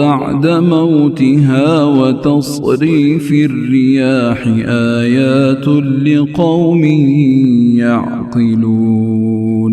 بعد موتها وتصريف الرياح آيات لقوم يعقلون।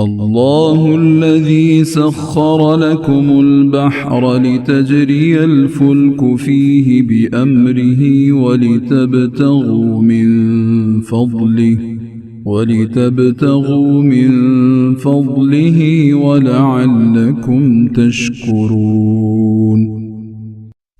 الله الذي سخر لكم البحر لتجري الفلك فيه بأمره ولتبتغوا من فضله ولعلكم تشكرون।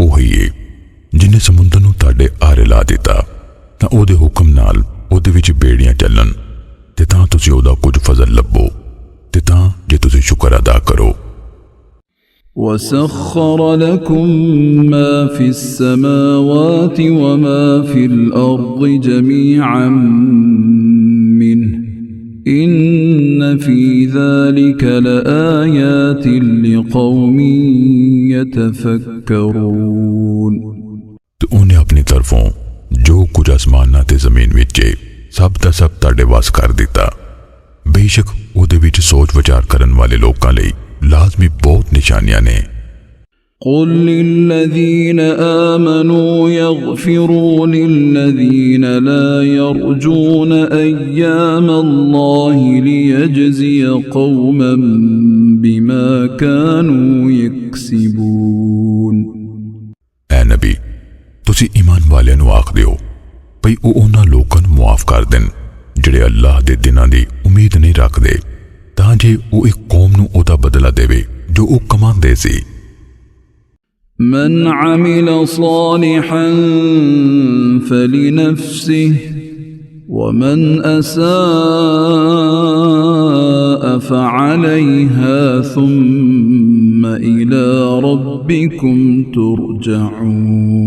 ਉਹੀ ਹੈ ਜਿਨੇ ਸਮੁੰਦਰ ਨੂੰ ਤੁਹਾਡੇ ਆਰੇ ਲਾ ਦਿੱਤਾ ਤਾਂ ਉਹਦੇ ਹੁਕਮ ਨਾਲ ਉਹਦੇ ਵਿੱਚ ਬੇੜੀਆਂ ਚੱਲਣ ਤੇ ਤਾਂ ਤੁਸੀਂ ਉਹਦਾ ਕੁਝ ਫਜ਼ਲ ਲੱਭੋ ਤੇ ਤਾਂ ਜੇ ਤੁਸੀਂ ਸ਼ੁਕਰ ਅਦਾ ਕਰੋ। وسخر لكم ما في السماوات وما في الأرض جميعا منه إن في ذلك لآيات لقوم يتفكرون। ਤੇ ਉਹਨੇ ਆਪਣੀ ਤਰਫੋਂ ਜੋ ਕੁਝ ਅਸਮਾਨਾਂ ਤੇ ਜ਼ਮੀਨ ਵਿੱਚ ਹੈ ਸਭ ਦਾ ਸਭ ਤੁਹਾਡੇ ਵਾਸ ਕਰ ਦਿੱਤਾ। ਬੇਸ਼ੱਕ ਉਹਦੇ ਵਿੱਚ ਸੋਚ ਵਿਚਾਰ ਕਰਨ ਵਾਲੇ ਲੋਕਾਂ ਲਈ ਲਾਜ਼ਮੀ ਬਹੁਤ ਨਿਸ਼ਾਨੀਆਂ ਨੇ। قل للذين آمنوا يغفروا للذين لا يرجون أيام الله ليجزي قوما بما كانوا يكسبون। ਐ ਨਬੀ ਤੁਸੀਂ ਈਮਾਨ ਵਾਲਿਆਂ ਨੂੰ ਆਖ ਦਿਓ ਭਈ ਉਹ ਉਹਨਾਂ ਲੋਕਾਂ ਨੂੰ ਮੁਆਫ ਕਰ ਦੇਣ ਜਿਹੜੇ ਅੱਲਾਹ ਦੇ ਦਿਨਾਂ ਦੀ ਉਮੀਦ ਨਹੀਂ ਰੱਖਦੇ ਤਾਂ ਜੇ ਉਹ ਇੱਕ ਕੌਮ ਨੂੰ ਉਹਦਾ ਬਦਲਾ ਦੇਵੇ ਜੋ ਉਹ ਕਮਾਉਂਦੇ ਸੀ। من عمل صالحا فلنفسه ومن أساء فعليها ثم إلى ربكم ترجعون।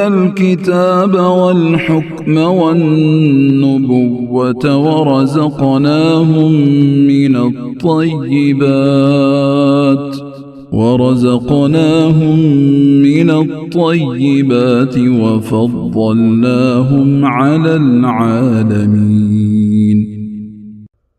الكتاب والحكم والنبوة ورزقناهم من الطيبات وفضلناهم على العالمين।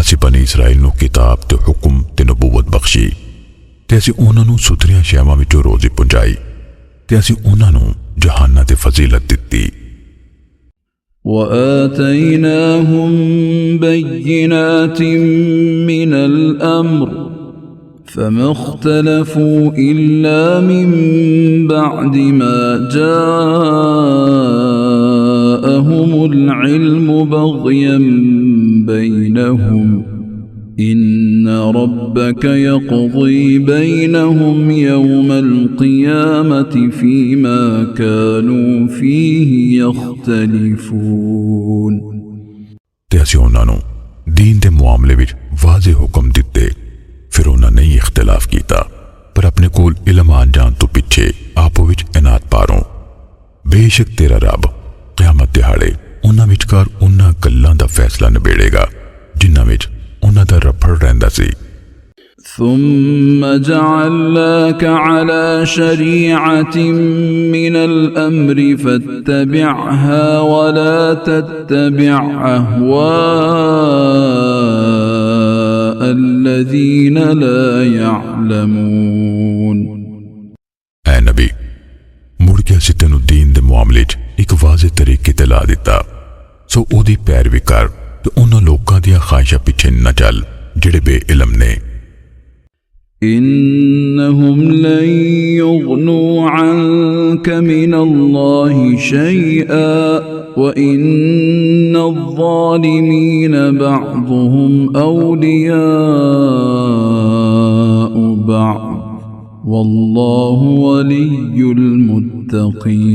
ਅਸੀਂ ਬਣੀ ਇਸਰਾਇਲ ਨੂੰ ਕਿਤਾਬ ਤੇ ਹੁਕਮ ਤੇ ਨਬੂਵਤ ਬਖਸ਼ੀ ਤੇ ਅਸੀਂ ਉਹਨਾਂ ਨੂੰ ਸੁਥਰੀਆਂ ਸ਼ੈਵਾਂ ਵਿੱਚੋਂ ਰੋਜ਼ੀ ਪਹੁੰਚਾਈ ਤੇ ਅਸੀਂ ਉਹਨਾਂ ਨੂੰ ਜਹਾਨਾਂ ਤੇ ਫਜ਼ੀਲਤ ਦਿੱਤੀ। وآتيناهم بينات من الأمر فما اختلفوا إلا من بعد ما جاءهم العلم بغيا بينهم إن ربك يقضي بينهم يوم القيامة فيما كانوا فيه يختلفون। ਤੇ ਅਸੀਂ ਉਹਨਾਂ ਨੂੰ دین ਦੇ ਮਾਮਲੇ ਵਿੱਚ ਵਾਜ਼ਿਹ ਹੁਕਮ ਦਿੱਤੇ ਫਿਰ ਉਹਨਾਂ ਨੇ ਇਖਤਲਾਫ ਕੀਤਾ ਪਰ ਆਪਣੇ ਕੋਲ ਇਲਮ ਆ ਜਾਣ ਤੋਂ ਪਿੱਛੇ ਆਪੋ ਵਿੱਚ ਇਨਾਤ ਪਾਰੋਂ। ਬੇਸ਼ੱਕ ਤੇਰਾ ਰੱਬ ਕਿਆਮਤ ਦਿਹਾੜੇ ਉਹਨਾਂ ਵਿਚਕਾਰ ਉਹਨਾਂ ਗੱਲਾਂ ਦਾ ਫੈਸਲਾ ਨਿਬੇੜੇਗਾ ਜਿਨ੍ਹਾਂ ਵਿੱਚ ਉਹਨਾਂ ਦਾ ਰਫੜ ਰਹਿੰਦਾ ਸੀ। ثم جعلناك على شريعة من الأمر فاتبعها ولا تتبع أهواء الذين لا يعلمون۔ ਐ ਨਬੀ ਮੁੜ ਕੇ ਅਸੀਂ ਤੈਨੂੰ ਦੀਨ ਦੇ ਮਾਮਲੇ 'ਚ ਇੱਕ ਵਾਜ਼ਿਹ ਤਰੀਕੇ ਤੇ ਲਾ ਦਿੱਤਾ ਸੋ ਉਹਦੀ ਪੈਰਵੀ ਕਰ ਤੇ ਉਹਨਾਂ ਲੋਕਾਂ ਦੀਆਂ ਖਾਹਿਸ਼ਾਂ ਪਿੱਛੇ ਨਾ ਚੱਲ ਜਿਹੜੇ ਬੇਇਲਮ ਨੇ। إنهم لن يغنوا عنك من الله شيئا وإن الظالمين بعضهم أولياء بعض والله ولي المتقين۔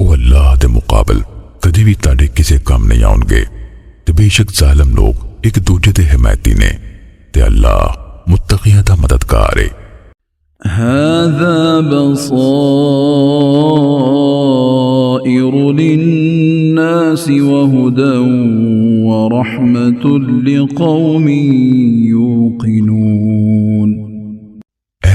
ਉਹ ਅੱਲਾਹ ਦੇ ਮੁਕਾਬਲ ਕਦੀ ਵੀ ਤੁਹਾਡੇ ਕਿਸੇ ਕੰਮ ਨਹੀਂ ਆਉਣਗੇ ਤੇ ਬੇਸ਼ੱਕ ਜ਼ਾਲਮ ਲੋਕ ਇੱਕ ਦੂਜੇ ਦੇ ਹਮਾਇਤੀ ਨੇ ਤੇ ਅੱਲਾਹ ਮੁੱਤਕੀਆਂ ਦਾ ਮਦਦਗਾਰ ਹੈ। هذا بصائر للناس وهدى ورحمة لقوم يوقنون۔ اے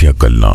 ਦੀਆਂ ਗੱਲਾਂ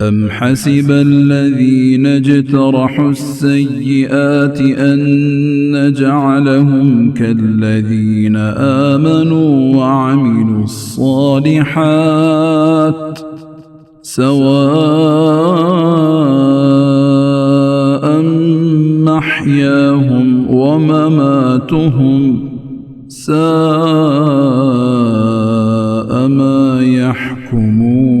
أم حسب الذين اجترحوا السيئات أن نجعلهم كالذين آمنوا وعملوا الصالحات سواء محياهم ومماتهم ساء ما يحكمون।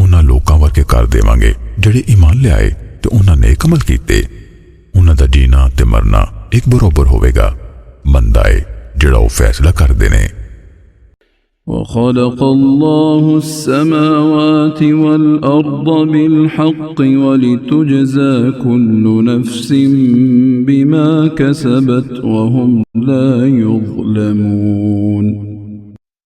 ਉਹਨਾਂ ਲੋਕਾਂ ਵਰਗੇ ਕਰ ਦੇਵਾਂਗੇ ਜਿਹੜੇ ਈਮਾਨ ਲਿਆਏ ਤੇ ਉਹਨਾਂ ਨੇਕ ਅਮਲ ਕੀਤੇ। ਉਹਨਾਂ ਦਾ ਜੀਣਾ ਤੇ ਮਰਨਾ ਇੱਕ ਬਰਾਬਰ ਹੋਵੇਗਾ। ਮੰਦਾ ਹੈ ਜਿਹੜਾ ਉਹ ਫੈਸਲਾ ਕਰਦੇ ਨੇ। وخلق الله السماوات والأرض بالحق ولتجزى كل نفس بما كسبت وهم لا يظلمون।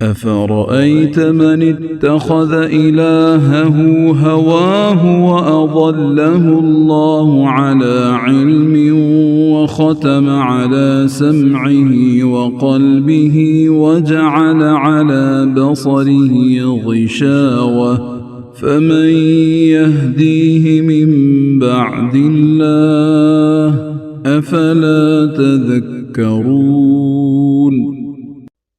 أفرأيت من اتخذ إلهه هواه وأضله الله على علم وختم على سمعه وقلبه وجعل على بصره غشاوة فمن يهديه من بعد الله أفلا تذكرون।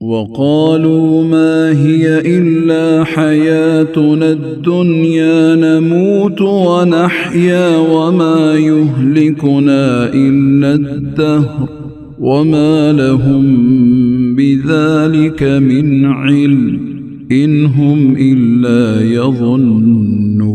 وقالوا ما هي إلا حياتنا الدنيا نموت ونحيا وما يهلكنا إلا الدهر وما لهم بذلك من علم إن هم إلا يظنون।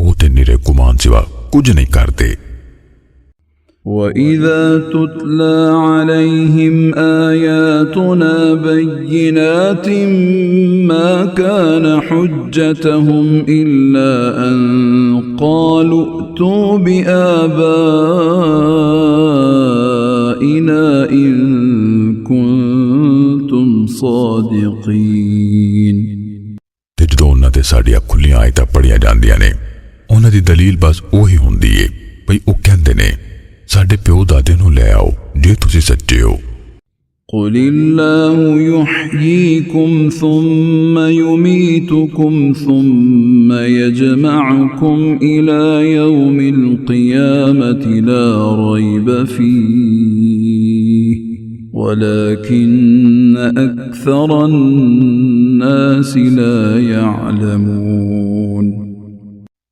ਉਹ ਤੇ ਨਿਰੇ ਗੁਮਾਨ ਸਿਵਾ ਕੁਝ ਨਹੀਂ ਕਰਦੇ। وَإِذَا تُتْلَى عَلَيْهِمْ آيَاتُنَا بَيِّنَاتٍ مَا كَانَ حُجَّتَهُمْ إِلَّا أَن قَالُوا ائْتُوا بِآبَائِنَا إِن كُنتُمْ صَادِقِينَ। ਤੇ ਜਦੋਂ ਉਹਨਾਂ ਤੇ ਸਾਡੀਆਂ ਖੁੱਲੀਆਂ ਆਇਤਾਂ ਪੜ੍ਹੀਆਂ ਜਾਂਦੀਆਂ ਨੇ ਉਹਨਾਂ ਦੀ ਦਲੀਲ ਬਸ ਉਹੀ ਹੁੰਦੀ ਏ ਭਈ ਉਹ ਕਹਿੰਦੇ ਨੇ ਸਾਡੇ ਪਿਓ ਦਾਦੇ ਨੂੰ ਲੈ ਆਓ ਜੇ ਤੁਸੀਂ ਸੱਚੇ ਹੋ। قُلِ اللَّهُ يُحْيِيكُمْ ثُمَّ يُمِيتُكُمْ ثُمَّ يَجْمَعُكُمْ إِلَى يَوْمِ الْقِيَامَةِ لَا رَيْبَ فِيهِ وَلَكِنَّ أَكْثَرَ النَّاسِ لَا يَعْلَمُونَ۔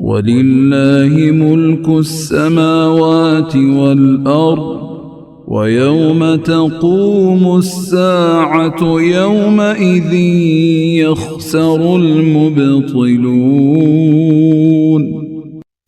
وَلِلَّهِ مُلْكُ السَّمَاوَاتِ وَالْأَرْضِ وَيَوْمَ تَقُومُ السَّاعَةُ يَوْمَئِذٍ يَخْسَرُ الْمُبْطِلُونَ।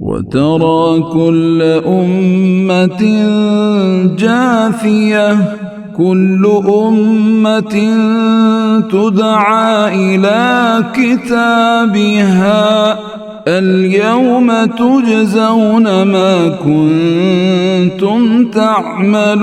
وَتَرَى كُلَّ أُمَّةٍ جَاثِيَةً كُلُّ أُمَّةٍ تُدْعَى إِلَى كِتَابِهَا الْيَوْمَ تُجْزَوْنَ مَا كُنتُمْ تَعْمَلُونَ।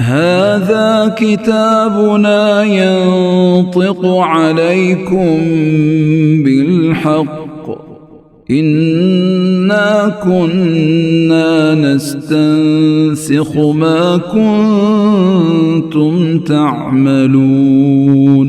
هذا كتابنا ينطق عليكم بالحق إنا كنا نستنسخ ما كنتم تعملون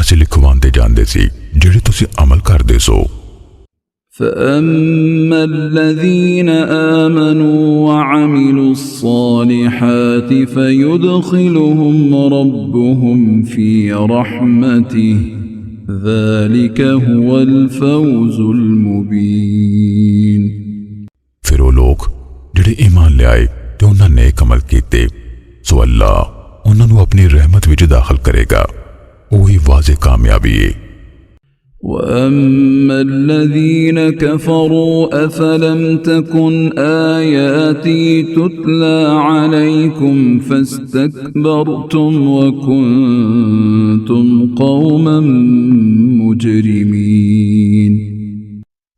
ਅਸੀਂ ਲਿਖਵਾਉਂਦੇ ਜਾਂਦੇ ਸੀ ਜਿਹੜੇ ਤੁਸੀਂ ਅਮਲ ਕਰਦੇ ਸੋ فأما الذين آمنوا وعملوا الصالحات فيدخلهم ربهم في رحمته ذلك هو الفوز المبين ਫਿਰ ਉਹ ਲੋਕ ਜਿਹੜੇ ਈਮਾਨ ਲਿਆਏ ਤੇ ਉਹਨਾਂ ਨੇਕ ਅਮਲ ਕੀਤੇ ਸੋ ਅੱਲਾਹ ਉਹਨਾਂ ਨੂੰ ਆਪਣੀ ਰਹਿਮਤ ਵਿੱਚ ਦਾਖਲ ਕਰੇਗਾ ਉਹੀ ਵਾਜ਼ਿਹ ਕਾਮਯਾਬੀ ਹੈ وأما الذين كفروا أفلم تكن آياتي تتلى عليكم فاستكبرتم وكنتم قوما مجرمين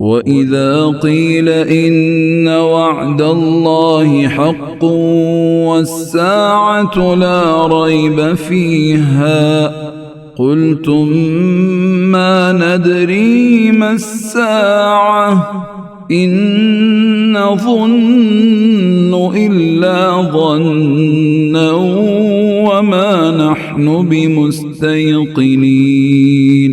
وإذا قيل إن وعد الله حق والساعة لا ريب فيها قلتم ما ندري ما الساعة إن نظن إلا ظنا وما نحن بمستيقنين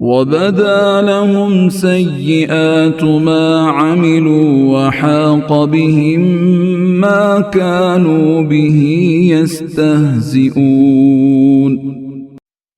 وبدا لهم سيئات ما عملوا وحاق بهم ما كانوا به يستهزئون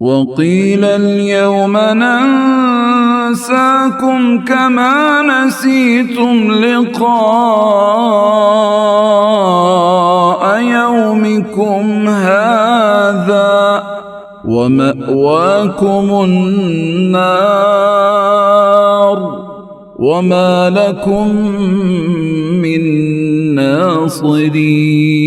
وقيل اليوم ننساكم كما نسيتم لقاء يومكم هذا ومأواكم النار وما لكم من ناصرين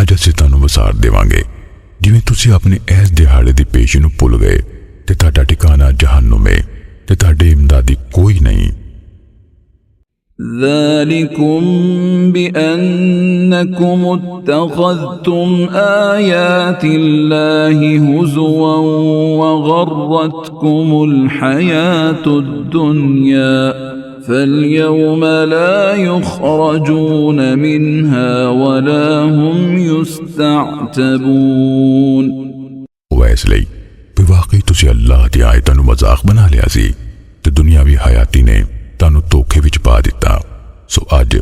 ਅੱਜ ਅਸੀਂ ਤੁਹਾਨੂੰ ਵਸਾਰ ਦੇਵਾਂਗੇ ਜਿਵੇਂ ਤੁਸੀਂ ਆਪਣੇ ਇਸ ਦਿਹਾੜੇ ਦੀ ਪੇਸ਼ੀ ਨੂੰ ਭੁੱਲ ਗਏ ਤੇ ਤੁਹਾਡਾ ਠਿਕਾਣਾ ਜਹੰਨਮ ਹੈ ਤੇ ਤੁਹਾਡੇ ਇਮਦਾਦੀ ਕੋਈ ਨਹੀਂ ذلكم بأنكم اتخذتم آيات الله هزوا وغرتكم الحياة الدنيا فاليوم لا يخرجون منها ولا هم يستعتبون ویسے بواقعی تسی اللہ دی آیتاں نوں مذاق بنا لیا سی تے دنیاوی حیاتی نے تانوں ਧੋਖੇ ਵਿੱਚ ਪਾ ਦਿੱਤਾ ਸੋ ਅੱਜ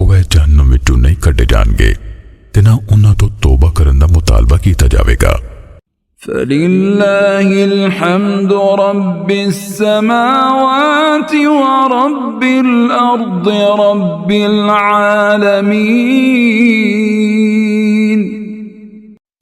ਉਹ ਜਹੰਨਮ ਵਿੱਚੋਂ ਨਹੀਂ ਕੱਢੇ ਜਾਣਗੇ ਤੇ ਨਾ ਉਹਨਾਂ ਤੋਂ ਤੌਬਾ ਕਰਨ ਦਾ ਮੁਤਾਲਬਾ ਕੀਤਾ ਜਾਵੇਗਾ فلله الحمد رب السماوات ورب الأرض رب العالمين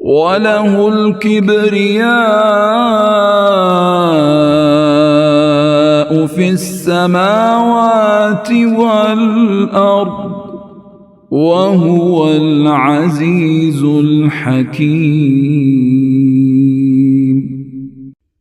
وله الكبرياء في السماوات والأرض وهو العزيز الحكيم